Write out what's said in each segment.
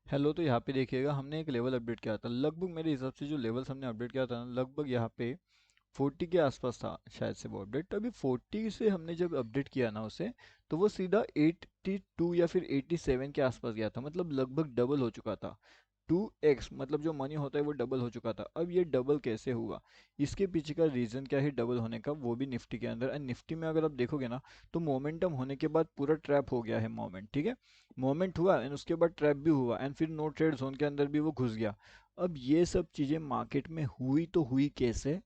Hello. तो यहाँ पे देखिएगा हमने एक लेवल अपडेट किया था। लगभग मेरे हिसाब से जो लेवल्स हमने अपडेट किया था ना, लगभग यहाँ पे 40 के आसपास था शायद से वो अपडेट। अभी 40 से हमने जब अपडेट किया ना उसे, तो वो सीधा 82 या फिर 87 के आसपास गया था। मतलब लगभग डबल हो चुका था। 2x मतलब जो मनी होता है वो डबल हो चुका था। अब ये डबल कैसे हुआ, इसके पीछे का रीज़न क्या है डबल होने का, वो भी निफ्टी के अंदर। एंड निफ्टी में अगर आप देखोगे ना, तो मोमेंटम होने के बाद पूरा ट्रैप हो गया है मोमेंट। ठीक है, मोमेंट हुआ एंड उसके बाद ट्रैप भी हुआ एंड फिर नो ट्रेड जोन के अंदर भी वो घुस गया। अब ये सब चीज़ें मार्केट में हुई तो हुई कैसे,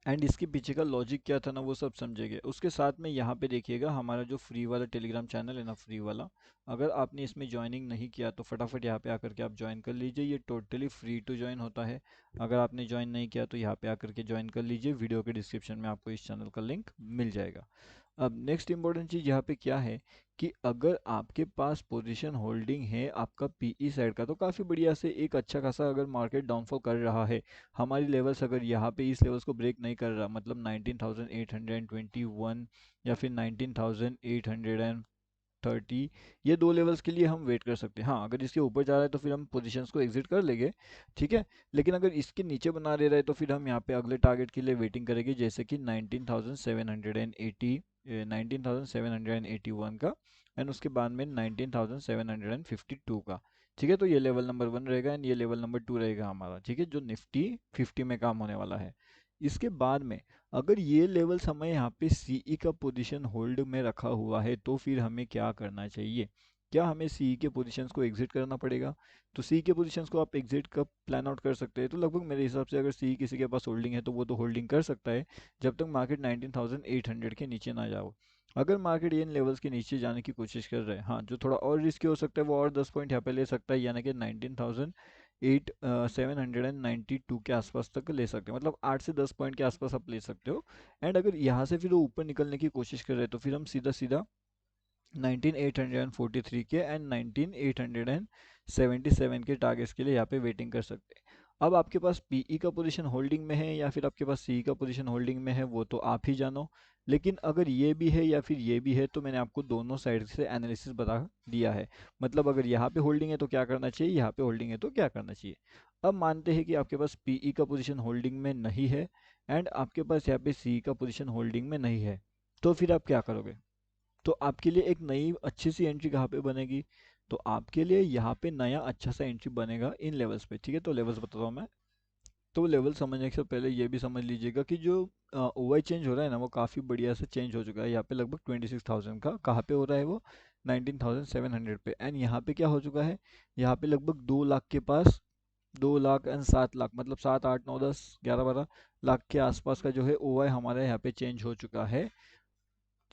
एंड इसके पीछे का लॉजिक क्या था ना, वो सब समझेंगे। उसके साथ में यहाँ पे देखिएगा हमारा जो फ्री वाला टेलीग्राम चैनल है ना, फ्री वाला, अगर आपने इसमें ज्वाइनिंग नहीं किया तो फटाफट यहाँ पे आकर के आप ज्वाइन कर लीजिए। ये टोटली फ्री टू ज्वाइन होता है। अगर आपने ज्वाइन नहीं किया तो यहाँ पे आकर के ज्वाइन कर लीजिए। वीडियो के डिस्क्रिप्शन में आपको इस चैनल का लिंक मिल जाएगा। अब नेक्स्ट इंपॉर्टेंट चीज़ यहाँ पे क्या है कि अगर आपके पास पोजीशन होल्डिंग है आपका पीई साइड का, तो काफ़ी बढ़िया से एक अच्छा खासा, अगर मार्केट डाउनफॉल कर रहा है, हमारी लेवल्स अगर यहाँ पे इस लेवल्स को ब्रेक नहीं कर रहा, मतलब 19,821 या फिर 19,830, ये दो लेवल्स के लिए हम वेट कर सकते हैं। हाँ, अगर इसके ऊपर जा रहा है तो फिर हम पोजीशंस को एग्जिट कर लेंगे। ठीक है, लेकिन अगर इसके नीचे बना दे रहा है तो फिर हम यहाँ पे अगले टारगेट के लिए वेटिंग करेंगे, जैसे कि 19,780, 19,781 का, एंड उसके बाद में 19,752 का। ठीक है, तो ये लेवल नंबर 1 रहेगा एंड ये लेवल नंबर 2 रहेगा हमारा। ठीक है, जो निफ्टी 50 में काम होने वाला है। इसके बाद में अगर ये लेवल्स हमें यहाँ पे सीई का पोजीशन होल्ड में रखा हुआ है, तो फिर हमें क्या करना चाहिए। क्या हमें सीई के पोजीशंस को एग्जिट करना पड़ेगा। तो सीई के पोजीशंस को आप एग्जिट कब प्लान आउट कर सकते हैं, तो लगभग मेरे हिसाब से अगर सीई किसी के पास होल्डिंग है तो वो तो होल्डिंग कर सकता है, जब तक मार्केट 19,800 के नीचे ना जाओ। अगर मार्केट इन लेवल्स के नीचे जाने की कोशिश कर रहा है, हाँ, जो थोड़ा और रिस्की हो सकता है वो और 10 पॉइंट यहाँ पे ले सकता है, यानी कि 792 के आसपास तक ले सकते हो। मतलब 8 से 10 पॉइंट के आसपास आप ले सकते हो। एंड अगर यहाँ से फिर वो ऊपर निकलने की कोशिश कर रहे हैं तो फिर हम सीधा सीधा 19,843 के एंड 19,877 के टारगेट्स के लिए यहाँ पे वेटिंग कर सकते हैं। अब आपके पास पीई का पोजीशन होल्डिंग में है या फिर आपके पास सी का पोजीशन होल्डिंग में है, वो तो आप ही जानो। लेकिन अगर ये भी है या फिर ये भी है, तो मैंने आपको दोनों साइड से एनालिसिस बता दिया है। मतलब अगर यहाँ पे होल्डिंग है तो क्या करना चाहिए, यहाँ पे होल्डिंग है तो क्या करना चाहिए। अब मानते हैं कि आपके पास पीई का पोजीशन होल्डिंग में नहीं है एंड आपके पास यहाँ पे सी का पोजीशन होल्डिंग में नहीं है, तो फिर आप क्या करोगे। तो आपके लिए एक नई अच्छी सी एंट्री कहाँ पे बनेगी, तो आपके लिए यहाँ पे नया अच्छा सा एंट्री बनेगा इन लेवल्स पे। ठीक है, तो लेवल्स बताता हूँ मैं। तो लेवल समझने से पहले ये भी समझ लीजिएगा कि जो ओवाई चेंज हो रहा है ना, वो काफ़ी बढ़िया से चेंज हो चुका है। यहाँ पे लगभग 26,000 का, कहाँ पे हो रहा है वो, 19,700 पे। एंड यहाँ पे क्या हो चुका है, यहाँ पे लगभग 2 लाख के पास, 2 लाख एंड 7 लाख, मतलब 7 8 9 10 11 12 लाख के आसपास का जो है ओवाई हमारे यहाँ पे चेंज हो चुका है।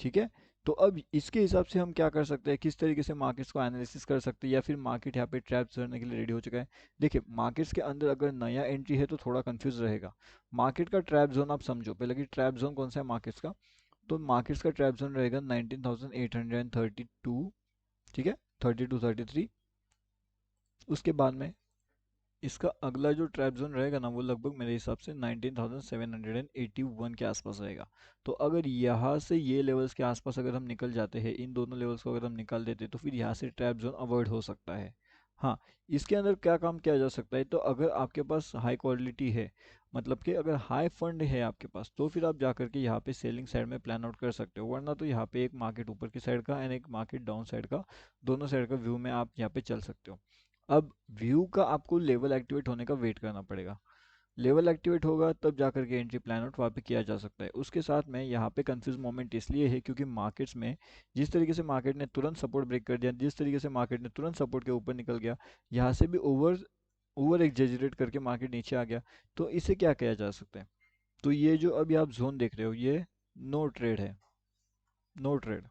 ठीक है, तो अब इसके हिसाब से हम क्या कर सकते हैं, किस तरीके से मार्केट्स को एनालिसिस कर सकते हैं, या फिर मार्केट यहाँ पे ट्रैप करने के लिए रेडी हो चुका है। देखिए, मार्केट्स के अंदर अगर नया एंट्री है तो थोड़ा कंफ्यूज रहेगा। मार्केट का ट्रैप जोन आप समझो पहले कि ट्रैप जोन कौन सा है मार्केट्स का। तो मार्केट्स का ट्रैप जोन रहेगा 19,832। ठीक है, 32 33। उसके बाद में इसका अगला जो ट्रैप जोन रहेगा ना, वो लगभग मेरे हिसाब से 19,781 के आसपास रहेगा। तो अगर यहाँ से ये लेवल्स के आसपास अगर हम निकल जाते हैं, इन दोनों लेवल्स को अगर हम निकाल देते हैं, तो फिर यहाँ से ट्रैप जोन अवॉइड हो सकता है। हाँ, इसके अंदर क्या काम किया जा सकता है, तो अगर आपके पास हाई क्वालिटी है, मतलब कि अगर हाई फंड है आपके पास, तो फिर आप जा करके यहाँ पे सेलिंग साइड में प्लान आउट कर सकते हो। वरना तो यहाँ पे एक मार्केट ऊपर की साइड का एंड एक मार्केट डाउन साइड का, दोनों साइड का व्यू में आप यहाँ पे चल सकते हो। अब व्यू का आपको लेवल एक्टिवेट होने का वेट करना पड़ेगा। लेवल एक्टिवेट होगा तब जाकर के एंट्री प्लान आउट वहाँ पे किया जा सकता है। उसके साथ में यहाँ पे कंफ्यूज मोमेंट इसलिए है क्योंकि मार्केट्स में जिस तरीके से मार्केट ने तुरंत सपोर्ट ब्रेक कर दिया, जिस तरीके से मार्केट ने तुरंत सपोर्ट के ऊपर निकल गया, यहाँ से भी ओवर ओवर एग्जेजरेट करके मार्केट नीचे आ गया। तो इसे क्या किया जा सकता है, तो ये जो अभी आप जोन देख रहे हो, ये नो ट्रेड है, नो ट्रेड।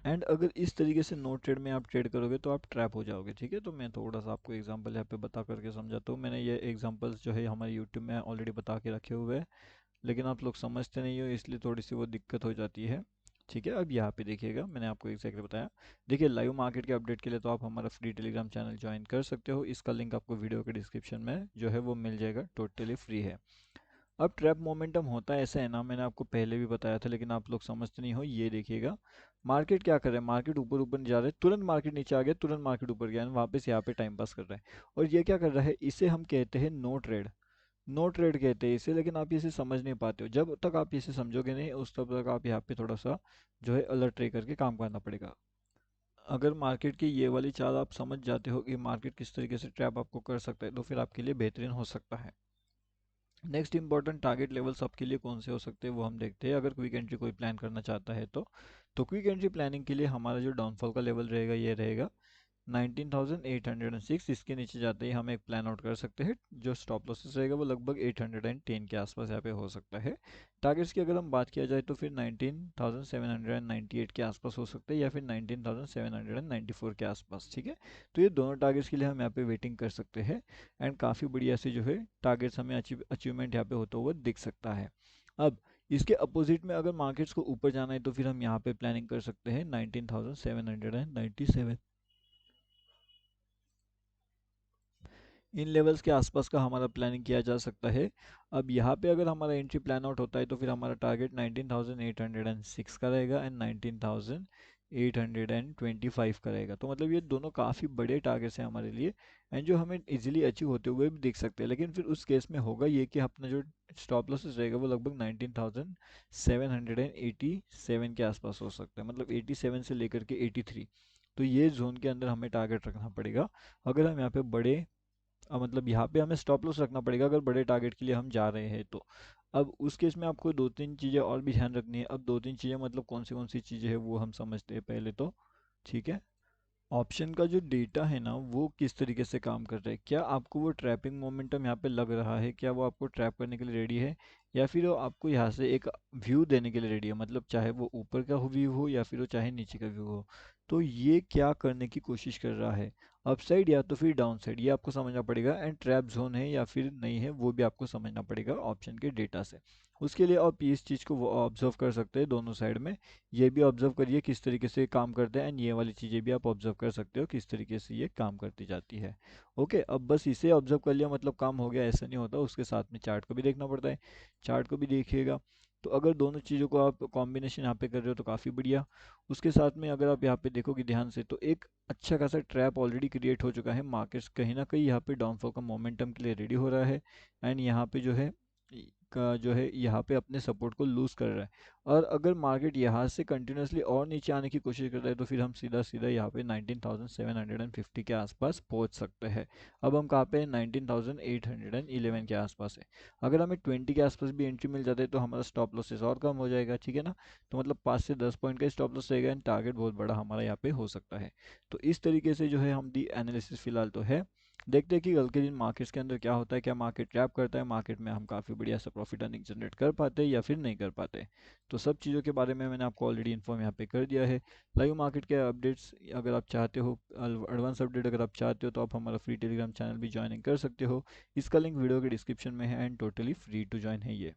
एंड अगर इस तरीके से नो ट्रेड में आप ट्रेड करोगे तो आप ट्रैप हो जाओगे। ठीक है, तो मैं थोड़ा सा आपको एग्जांपल यहाँ पे बता करके समझाता हूँ। मैंने ये एग्जांपल्स जो है हमारे यूट्यूब में ऑलरेडी बता के रखे हुए हैं, लेकिन आप लोग समझते नहीं हो, इसलिए थोड़ी सी वो दिक्कत हो जाती है। ठीक है, अब यहाँ पे देखिएगा मैंने आपको एग्जैक्टली बताया। देखिए, लाइव मार्केट के अपडेट के लिए तो आप हमारा फ्री टेलीग्राम चैनल ज्वाइन कर सकते हो। इसका लिंक आपको वीडियो के डिस्क्रिप्शन में जो है वो मिल जाएगा, टोटली फ्री है। अब ट्रैप मोमेंटम होता है ऐसा है ना, मैंने आपको पहले भी बताया था लेकिन आप लोग समझते नहीं हो। ये देखिएगा, मार्केट क्या कर रहा है, मार्केट ऊपर ऊपर नहीं जा रहा है, तुरंत मार्केट नीचे आ गया, तुरंत मार्केट ऊपर गया, वापस यहाँ पे टाइम पास कर रहा है। और ये क्या कर रहा है, इसे हम कहते हैं नो ट्रेड। नो ट्रेड कहते हैं इसे, लेकिन आप इसे समझ नहीं पाते हो। जब तक आप इसे समझोगे नहीं उस तब तक आप यहाँ पे थोड़ा सा जो है अलर्ट रह करके काम करना पड़ेगा। अगर मार्केट की ये वाली चाल आप समझ जाते हो कि मार्केट किस तरीके से ट्रैप आपको कर सकता है, तो फिर आपके लिए बेहतरीन हो सकता है। नेक्स्ट इंपॉर्टेंट टारगेट लेवल्स आपके लिए कौन से हो सकते हैं वो हम देखते हैं, अगर क्विक एंट्री कोई प्लान करना चाहता है तो क्विक एंट्री प्लानिंग के लिए हमारा जो डाउनफॉल का लेवल रहेगा ये रहेगा 19,806। इसके नीचे जाते ही हम एक प्लान आउट कर सकते हैं। जो स्टॉप लॉसेस रहेगा वो लगभग 810 के आसपास यहाँ पे हो सकता है। टारगेट्स की अगर हम बात किया जाए तो फिर 19,798 के आसपास हो सकते हैं, या फिर 19,794 के आसपास, ठीक है। तो ये दोनों टारगेट्स के लिए हम यहाँ पे वेटिंग कर सकते हैं। एंड काफ़ी बढ़िया से जो है टारगेट्स हमें अचीवमेंट यहाँ पे होता हुआ दिख सकता है। अब इसके अपोजिट में अगर मार्केट्स को ऊपर जाना है तो फिर हम यहाँ पे प्लानिंग कर सकते हैं 19,797। इन लेवल्स के आसपास का हमारा प्लानिंग किया जा सकता है। अब यहाँ पे अगर हमारा एंट्री प्लान आउट होता है तो फिर हमारा टारगेट 19,806 का रहेगा एंड 19,825 का रहेगा। तो मतलब ये दोनों काफ़ी बड़े टारगेट्स हैं हमारे लिए, एंड जो हमें इजीली अचीव होते हुए भी दिख सकते हैं। लेकिन फिर उस केस में होगा ये कि अपना जो स्टॉप लॉसेस रहेगा वो लगभग 19,787 के आसपास हो सकता है, मतलब 87 से लेकर के 83। तो ये जोन के अंदर हमें टारगेट रखना पड़ेगा अगर हम यहाँ पे बड़े मतलब यहाँ पे हमें स्टॉप लॉस रखना पड़ेगा अगर बड़े टारगेट के लिए हम जा रहे हैं तो। अब उस केस में आपको दो तीन चीज़ें और भी ध्यान रखनी है। अब दो तीन चीज़ें मतलब कौन सी चीज़ें हैं वो हम समझते हैं पहले तो, ठीक है। ऑप्शन का जो डेटा है ना वो किस तरीके से काम कर रहा है, क्या आपको वो ट्रैपिंग मोमेंटम यहाँ पे लग रहा है, क्या वो आपको ट्रैप करने के लिए रेडी है, या फिर वो आपको यहाँ से एक व्यू देने के लिए रेडी है, मतलब चाहे वो ऊपर का व्यू हो या फिर वो चाहे नीचे का व्यू हो। तो ये क्या करने की कोशिश कर रहा है, अपसाइड या तो फिर डाउन साइड, ये आपको समझना पड़ेगा। एंड ट्रैप जोन है या फिर नहीं है वो भी आपको समझना पड़ेगा ऑप्शन के डेटा से। उसके लिए आप इस चीज़ को ऑब्जर्व कर सकते हैं दोनों साइड में। ये भी ऑब्जर्व करिए किस तरीके से काम करते हैं, एंड ये वाली चीज़ें भी आप ऑब्जर्व कर सकते हो किस तरीके से ये काम करती जाती है। ओके, अब बस इसे ऑब्जर्व कर लिया मतलब काम हो गया, ऐसा नहीं होता, उसके साथ में चार्ट को भी देखना पड़ता है। चार्ट को भी देखिएगा। तो अगर दोनों चीज़ों को आप कॉम्बिनेशन यहाँ पे कर रहे हो तो काफ़ी बढ़िया। उसके साथ में अगर आप यहाँ पे देखोगे ध्यान से तो एक अच्छा खासा ट्रैप ऑलरेडी क्रिएट हो चुका है। मार्केट्स कहीं ना कहीं यहाँ पे डाउनफॉल का मोमेंटम के लिए रेडी हो रहा है, एंड यहाँ पे जो है का जो है यहाँ पे अपने सपोर्ट को लूज कर रहा है। और अगर मार्केट यहाँ से कंटिन्यूसली और नीचे आने की कोशिश करता है तो फिर हम सीधा सीधा यहाँ पे 19,750 के आसपास पहुँच सकते हैं। अब हम कहाँ पे हैं, 19,811 के आसपास है। अगर हमें 20 के आसपास भी एंट्री मिल जाता है तो हमारा स्टॉप लॉसेस और कम हो जाएगा, ठीक है ना। तो मतलब 5 से 10 पॉइंट का स्टॉप लॉस रहेगा एंड टारगेट बहुत बड़ा हमारा यहाँ पे हो सकता है। तो इस तरीके से जो है हम दी एनालिसिस फिलहाल तो है। देखते हैं कि कल के दिन मार्केट्स के अंदर क्या होता है, क्या मार्केट ट्रैप करता है, मार्केट में हम काफ़ी बढ़िया सा प्रॉफिट अर्निंग जनरेट कर पाते हैं या फिर नहीं कर पाते। तो सब चीज़ों के बारे में मैंने आपको ऑलरेडी इन्फॉर्म यहाँ पे कर दिया है। लाइव मार्केट के अपडेट्स अगर आप चाहते हो, एडवांस अपडेट अगर आप चाहते हो तो आप हमारा फ्री टेलीग्राम चैनल भी ज्वाइनिंग कर सकते हो। इसका लिंक वीडियो के डिस्क्रिप्शन में है and totally free to join है ये।